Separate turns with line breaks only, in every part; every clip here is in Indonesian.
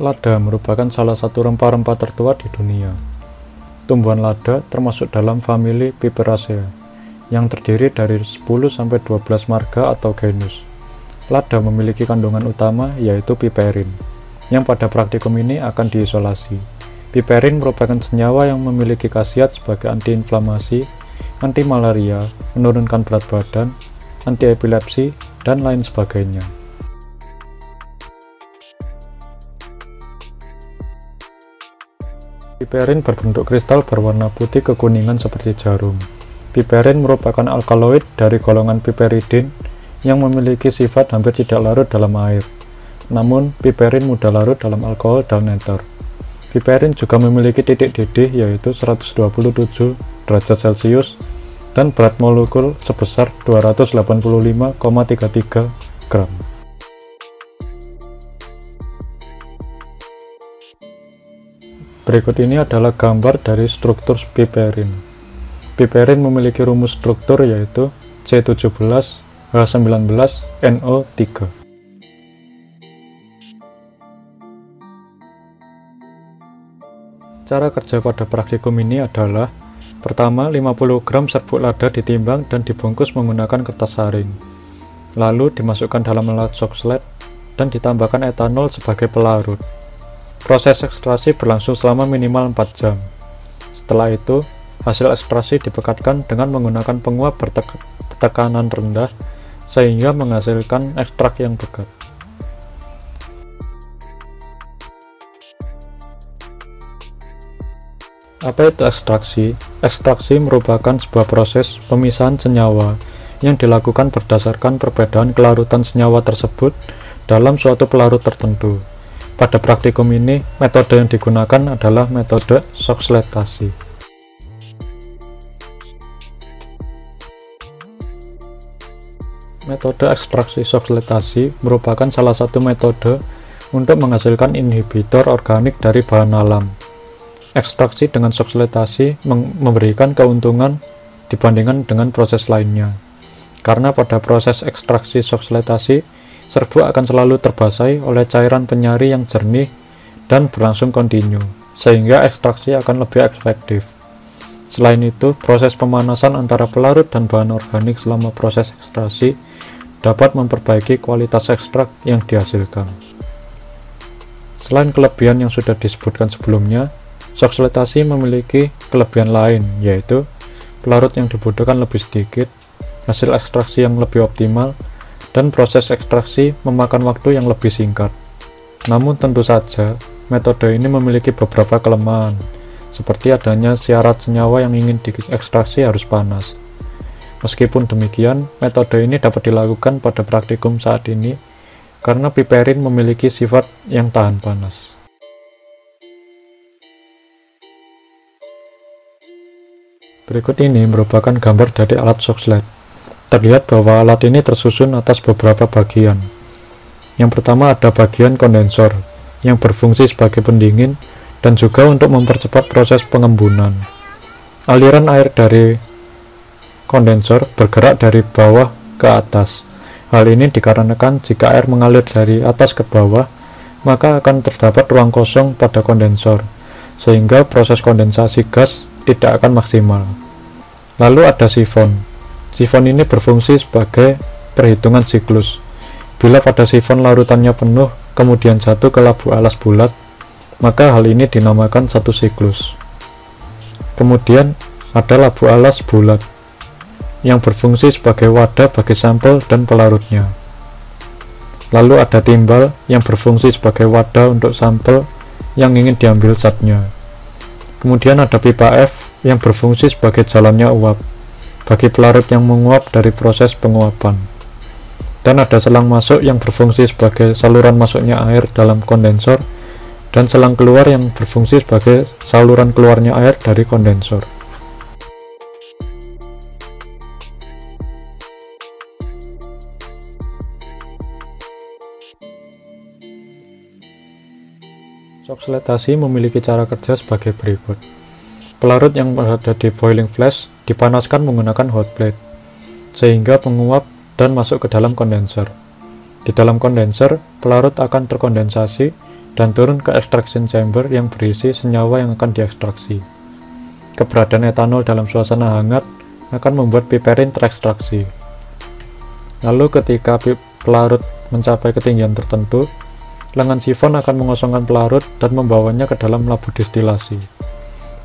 Lada merupakan salah satu rempah-rempah tertua di dunia. Tumbuhan lada termasuk dalam famili Piperaceae, yang terdiri dari 10-12 marga atau genus. Lada memiliki kandungan utama yaitu piperin, yang pada praktikum ini akan diisolasi. Piperin merupakan senyawa yang memiliki khasiat sebagai antiinflamasi, anti malaria, menurunkan berat badan, anti epilepsi, dan lain sebagainya. Piperin berbentuk kristal berwarna putih kekuningan seperti jarum. Piperin merupakan alkaloid dari golongan piperidin yang memiliki sifat hampir tidak larut dalam air. Namun, piperin mudah larut dalam alkohol dan nether. Piperin juga memiliki titik didih yaitu 127 derajat Celcius dan berat molekul sebesar 285,33 gram. Berikut ini adalah gambar dari struktur piperin. Piperin memiliki rumus struktur yaitu C17H19NO3. Cara kerja pada praktikum ini adalah: pertama, 50 gram serbuk lada ditimbang dan dibungkus menggunakan kertas saring. Lalu dimasukkan dalam alat shocksled dan ditambahkan etanol sebagai pelarut. Proses ekstraksi berlangsung selama minimal 4 jam. Setelah itu, hasil ekstraksi dipekatkan dengan menggunakan penguap bertekanan rendah sehingga menghasilkan ekstrak yang pekat. Apa itu ekstraksi? Ekstraksi merupakan sebuah proses pemisahan senyawa yang dilakukan berdasarkan perbedaan kelarutan senyawa tersebut dalam suatu pelarut tertentu. Pada praktikum ini, metode yang digunakan adalah metode shocksletasi. Metode ekstraksi shocksletasi merupakan salah satu metode untuk menghasilkan inhibitor organik dari bahan alam. Ekstraksi dengan shocksletasi memberikan keuntungan dibandingkan dengan proses lainnya. Karena pada proses ekstraksi shocksletasi, serbuk akan selalu terbasahi oleh cairan penyari yang jernih dan berlangsung kontinu, sehingga ekstraksi akan lebih efektif. Selain itu, proses pemanasan antara pelarut dan bahan organik selama proses ekstraksi dapat memperbaiki kualitas ekstrak yang dihasilkan. Selain kelebihan yang sudah disebutkan sebelumnya, shocksletasi memiliki kelebihan lain, yaitu pelarut yang dibutuhkan lebih sedikit, hasil ekstraksi yang lebih optimal, dan proses ekstraksi memakan waktu yang lebih singkat. Namun tentu saja, metode ini memiliki beberapa kelemahan, seperti adanya syarat senyawa yang ingin diekstraksi harus panas. Meskipun demikian, metode ini dapat dilakukan pada praktikum saat ini karena piperin memiliki sifat yang tahan panas. Berikut ini merupakan gambar dari alat shocksled. Terlihat bahwa alat ini tersusun atas beberapa bagian. Yang pertama ada bagian kondensor, yang berfungsi sebagai pendingin dan juga untuk mempercepat proses pengembunan. Aliran air dari kondensor bergerak dari bawah ke atas. Hal ini dikarenakan jika air mengalir dari atas ke bawah, maka akan terdapat ruang kosong pada kondensor, sehingga proses kondensasi gas tidak akan maksimal. Lalu ada sifon. Sifon ini berfungsi sebagai perhitungan siklus. Bila pada sifon larutannya penuh, kemudian jatuh ke labu alas bulat, maka hal ini dinamakan satu siklus. Kemudian ada labu alas bulat, yang berfungsi sebagai wadah bagi sampel dan pelarutnya. Lalu ada timbal, yang berfungsi sebagai wadah untuk sampel yang ingin diambil zatnya. Kemudian ada pipa F, yang berfungsi sebagai jalannya uap bagi pelarut yang menguap dari proses penguapan. Dan ada selang masuk yang berfungsi sebagai saluran masuknya air dalam kondensor, dan selang keluar yang berfungsi sebagai saluran keluarnya air dari kondensor. Shocksletasi memiliki cara kerja sebagai berikut. Pelarut yang berada di boiling flash dipanaskan menggunakan hot plate, sehingga menguap dan masuk ke dalam kondenser. Di dalam kondenser, pelarut akan terkondensasi dan turun ke extraction chamber yang berisi senyawa yang akan diekstraksi. Keberadaan etanol dalam suasana hangat akan membuat piperin terekstraksi. Lalu ketika pelarut mencapai ketinggian tertentu, lengan sifon akan mengosongkan pelarut dan membawanya ke dalam labu destilasi.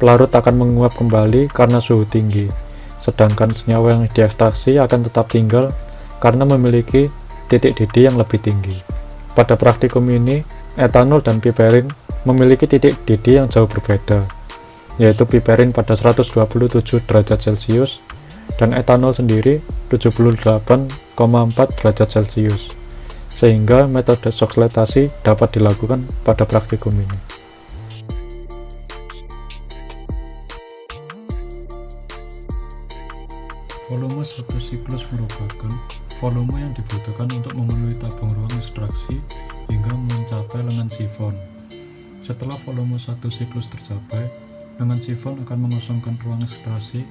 Pelarut akan menguap kembali karena suhu tinggi, sedangkan senyawa yang diekstraksi akan tetap tinggal karena memiliki titik didih yang lebih tinggi. Pada praktikum ini, etanol dan piperin memiliki titik didih yang jauh berbeda, yaitu piperin pada 127 derajat Celcius dan etanol sendiri 78,4 derajat Celcius, sehingga metode soksletasi dapat dilakukan pada praktikum ini. Volume satu siklus merupakan volume yang dibutuhkan untuk memenuhi tabung ruang ekstraksi hingga mencapai lengan sifon. Setelah volume satu siklus tercapai, lengan sifon akan mengosongkan ruang ekstraksi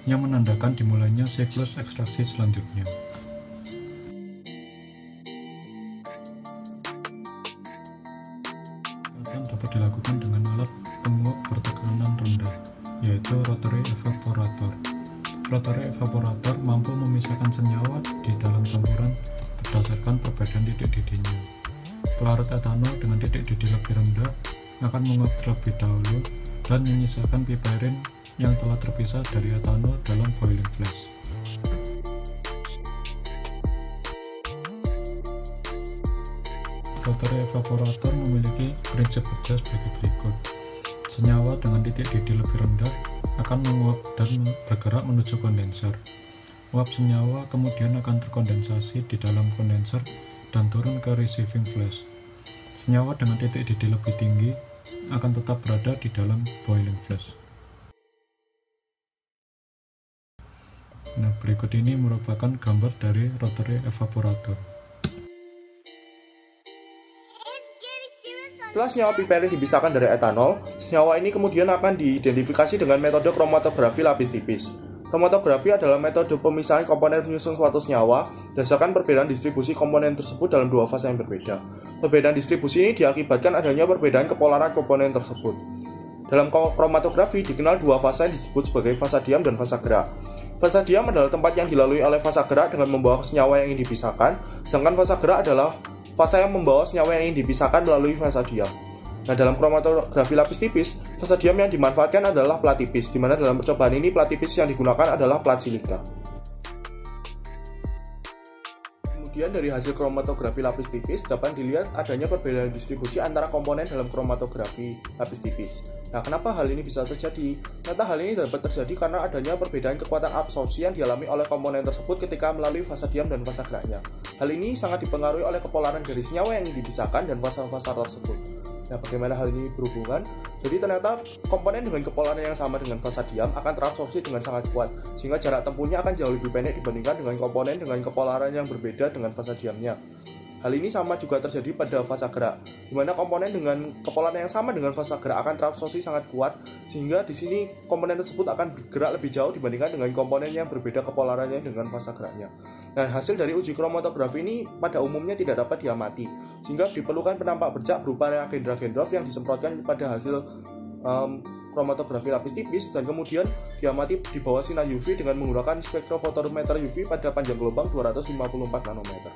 yang menandakan dimulainya siklus ekstraksi selanjutnya. Dapat dilakukan dengan alat penguap bertekanan rendah, yaitu rotary evaporator. Rotary evaporator mampu memisahkan senyawa di dalam campuran berdasarkan perbedaan titik didihnya. Pelarut etanol dengan titik didih lebih rendah akan menguap terlebih dahulu dan menyisakan piperin yang telah terpisah dari etanol dalam boiling flash. Rotary evaporator memiliki prinsip kerja sebagai berikut. Senyawa dengan titik didih lebih rendah akan menguap dan bergerak menuju kondenser. Uap senyawa kemudian akan terkondensasi di dalam kondenser dan turun ke receiving flash. Senyawa dengan titik didih lebih tinggi akan tetap berada di dalam boiling flash. Nah, berikut ini merupakan gambar dari rotary evaporator.
Setelah senyawa piperin dipisahkan dari etanol, senyawa ini kemudian akan diidentifikasi dengan metode kromatografi lapis tipis. Kromatografi adalah metode pemisahan komponen penyusun suatu senyawa berdasarkan perbedaan distribusi komponen tersebut dalam dua fase yang berbeda. Perbedaan distribusi ini diakibatkan adanya perbedaan kepolaran komponen tersebut. Dalam kromatografi dikenal dua fase yang disebut sebagai fasa diam dan fasa gerak. Fasa diam adalah tempat yang dilalui oleh fasa gerak dengan membawa senyawa yang ingin dipisahkan, sedangkan fasa gerak adalah fasa yang membawa senyawa yang ingin dipisahkan melalui fasa diam. Nah, dalam kromatografi lapis tipis, fasa diam yang dimanfaatkan adalah plat tipis, di mana dalam percobaan ini plat tipis yang digunakan adalah plat silika. Kemudian dari hasil kromatografi lapis tipis dapat dilihat adanya perbedaan distribusi antara komponen dalam kromatografi lapis tipis. Nah, kenapa hal ini bisa terjadi? Ternyata hal ini dapat terjadi karena adanya perbedaan kekuatan absorpsi yang dialami oleh komponen tersebut ketika melalui fasa diam dan fasa geraknya. Hal ini sangat dipengaruhi oleh kepolaran dari senyawa yang ingin dipisahkan dan fasa-fasa tersebut. Nah, bagaimana hal ini berhubungan? Jadi ternyata komponen dengan kepolaran yang sama dengan fasa diam akan terabsorpsi dengan sangat kuat, sehingga jarak tempuhnya akan jauh lebih pendek dibandingkan dengan komponen dengan kepolaran yang berbeda dengan fasa diamnya. Hal ini sama juga terjadi pada fasa gerak, di mana komponen dengan kepolaran yang sama dengan fasa gerak akan terabsorpsi sangat kuat, sehingga di sini komponen tersebut akan bergerak lebih jauh dibandingkan dengan komponen yang berbeda kepolarannya dengan fasa geraknya. Nah, hasil dari uji kromatografi ini pada umumnya tidak dapat diamati, sehingga diperlukan penampak bercak berupa reagen Dragendorf yang disemprotkan pada hasil kromatografi lapis tipis dan kemudian diamati di bawah sinar UV dengan menggunakan spektrofotometer UV pada panjang gelombang 254 nanometer.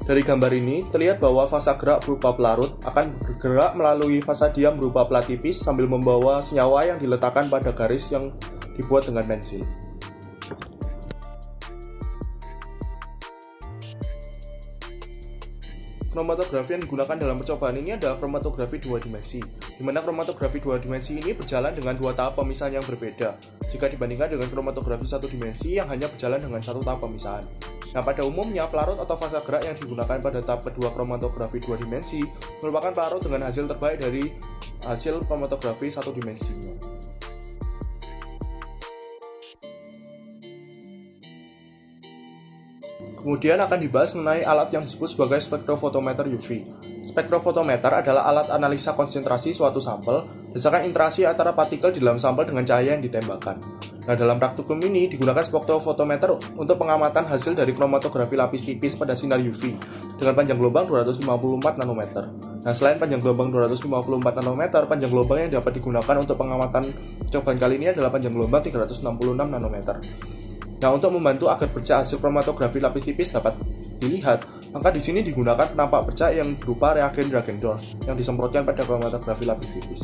Dari gambar ini, terlihat bahwa fasa gerak berupa pelarut akan bergerak melalui fasa diam berupa plat tipis sambil membawa senyawa yang diletakkan pada garis yang dibuat dengan pensil. Kromatografi yang digunakan dalam percobaan ini adalah kromatografi dua dimensi, di mana kromatografi dua dimensi ini berjalan dengan dua tahap pemisahan yang berbeda, jika dibandingkan dengan kromatografi satu dimensi yang hanya berjalan dengan satu tahap pemisahan. Nah, pada umumnya pelarut atau fasa gerak yang digunakan pada tahap kedua kromatografi dua dimensi merupakan pelarut dengan hasil terbaik dari hasil kromatografi satu dimensinya. Kemudian akan dibahas mengenai alat yang disebut sebagai spektrofotometer UV. Spektrofotometer adalah alat analisa konsentrasi suatu sampel berdasarkan interaksi antara partikel di dalam sampel dengan cahaya yang ditembakkan. Nah, dalam praktikum ini digunakan spektrofotometer untuk pengamatan hasil dari kromatografi lapis tipis pada sinar UV dengan panjang gelombang 254 nanometer. Nah, selain panjang gelombang 254 nanometer, panjang gelombang yang dapat digunakan untuk pengamatan percobaan kali ini adalah panjang gelombang 366 nanometer. Nah, untuk membantu agar bercak hasil kromatografi lapis tipis dapat dilihat, maka di sini digunakan penampak bercak yang berupa reagen Dragendorf yang disemprotkan pada kromatografi lapis tipis.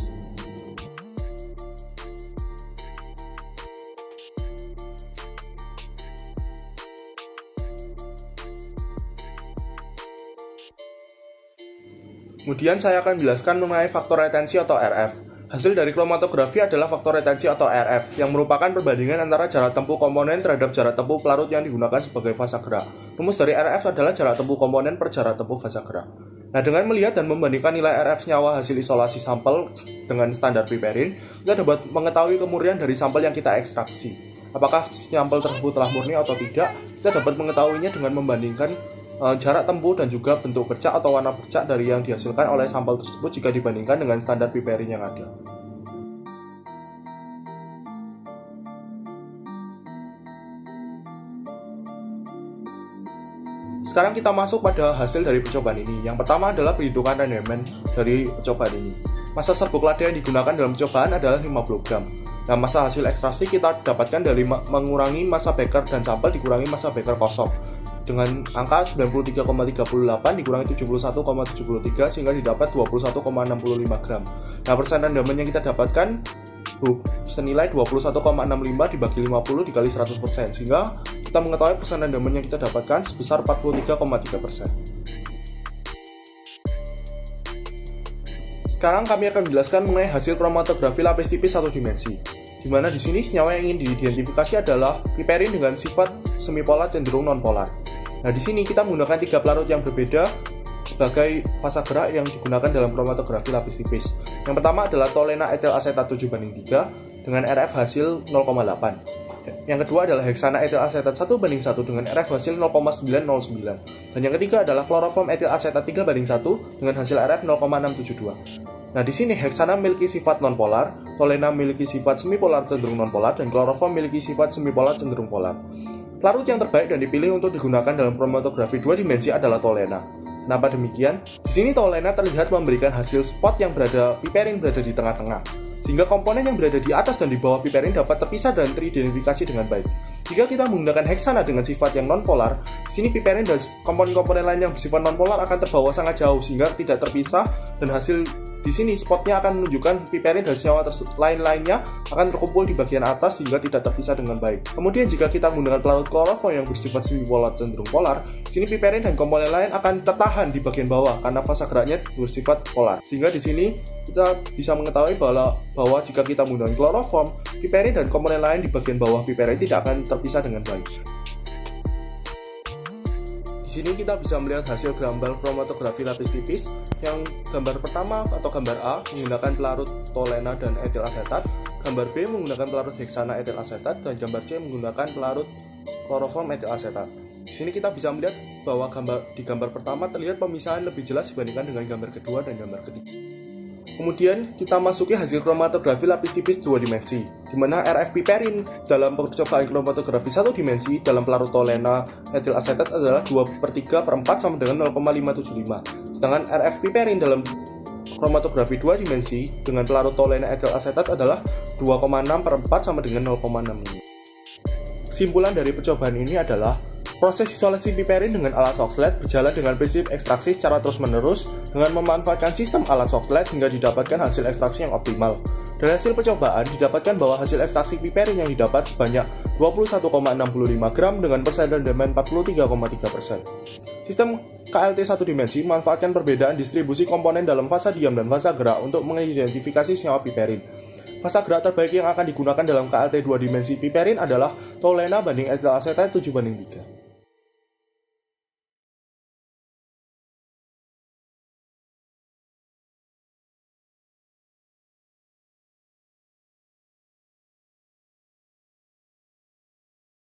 Kemudian saya akan menjelaskan mengenai faktor retensi atau RF. Hasil dari kromatografi adalah faktor retensi atau RF, yang merupakan perbandingan antara jarak tempuh komponen terhadap jarak tempuh pelarut yang digunakan sebagai fasa gerak. Rumus dari RF adalah jarak tempuh komponen per jarak tempuh fasa gerak. Nah, dengan melihat dan membandingkan nilai RF senyawa hasil isolasi sampel dengan standar piperin, kita dapat mengetahui kemurnian dari sampel yang kita ekstraksi. Apakah sampel tersebut telah murni atau tidak, kita dapat mengetahuinya dengan membandingkan jarak tempuh dan juga bentuk bercak atau warna bercak dari yang dihasilkan oleh sampel tersebut jika dibandingkan dengan standar piperin yang ada. Sekarang kita masuk pada hasil dari percobaan ini. Yang pertama adalah perhitungan rendemen dari percobaan ini. Massa serbuk lada yang digunakan dalam percobaan adalah 50 gram. Nah, massa hasil ekstraksi kita dapatkan dari mengurangi massa beker dan sampel dikurangi massa beker kosong dengan angka 93,38 dikurangi 71,73 sehingga didapat 21,65 gram. Nah, persen rendemen yang kita dapatkan senilai 21,65 dibagi 50 dikali 100%, sehingga kita mengetahui persen rendemen yang kita dapatkan sebesar 43,3%. Sekarang kami akan menjelaskan mengenai hasil kromatografi lapis tipis satu dimensi, di mana di sini senyawa yang ingin diidentifikasi adalah piperin dengan sifat semipolar cenderung nonpolar. Nah, di sini kita menggunakan 3 pelarut yang berbeda sebagai fasa gerak yang digunakan dalam kromatografi lapis tipis. Yang pertama adalah tolena etil asetat 7:3 dengan RF hasil 0,8. Yang kedua adalah heksana etil asetat 1:1 dengan RF hasil 0,909. Dan yang ketiga adalah kloroform etil asetat 3:1 dengan hasil RF 0,672. Nah, di sini heksana memiliki sifat nonpolar, tolena memiliki sifat semipolar cenderung nonpolar, dan kloroform memiliki sifat semipolar cenderung polar. Pelarut yang terbaik dan dipilih untuk digunakan dalam kromatografi 2 dimensi adalah tolena. Kenapa demikian? Di sini tolena terlihat memberikan hasil spot yang piperin berada di tengah-tengah, sehingga komponen yang berada di atas dan di bawah piperin dapat terpisah dan teridentifikasi dengan baik. Jika kita menggunakan heksana dengan sifat yang nonpolar, di sini piperin dan komponen-komponen lain yang bersifat nonpolar akan terbawa sangat jauh sehingga tidak terpisah, dan hasil di sini spotnya akan menunjukkan piperin dan senyawa lain-lainnya akan terkumpul di bagian atas sehingga tidak terpisah dengan baik. Kemudian jika kita menggunakan pelarut kloroform yang bersifat semipolar cenderung polar, di sini piperin dan komponen lain akan tertahan di bagian bawah karena fasa geraknya bersifat polar. Sehingga di sini kita bisa mengetahui bahwa jika kita menggunakan kloroform, piperin dan komponen lain di bagian bawah piperin tidak akan terpisah dengan baik. Di sini kita bisa melihat hasil gambar kromatografi lapis tipis. Yang gambar pertama atau gambar A menggunakan pelarut tolena dan etil asetat, gambar B menggunakan pelarut heksana etil asetat, dan gambar C menggunakan pelarut kloroform etil asetat. Di sini kita bisa melihat bahwa di gambar pertama terlihat pemisahan lebih jelas dibandingkan dengan gambar kedua dan gambar ketiga. Kemudian kita masuki hasil kromatografi lapis tipis 2 dimensi, di mana RF piperin dalam percobaan kromatografi 1 dimensi dalam pelarut tolena etil asetat adalah 2/3/4 sama dengan 0,575. Sedangkan RF piperin dalam kromatografi 2 dimensi dengan pelarut tolena etil asetat adalah 2,6/4 sama dengan 0,65. Kesimpulan dari percobaan ini adalah proses isolasi piperin dengan alat Soxhlet berjalan dengan prinsip ekstraksi secara terus-menerus dengan memanfaatkan sistem alat Soxhlet hingga didapatkan hasil ekstraksi yang optimal. Dari hasil percobaan, didapatkan bahwa hasil ekstraksi piperin yang didapat sebanyak 21,65 gram dengan persen rendemen 43,3%. Sistem KLT 1 dimensi memanfaatkan perbedaan distribusi komponen dalam fasa diam dan fasa gerak untuk mengidentifikasi senyawa piperin. Fasa gerak terbaik yang akan digunakan dalam KLT 2 dimensi piperin adalah tolena banding etil asetat 7:3.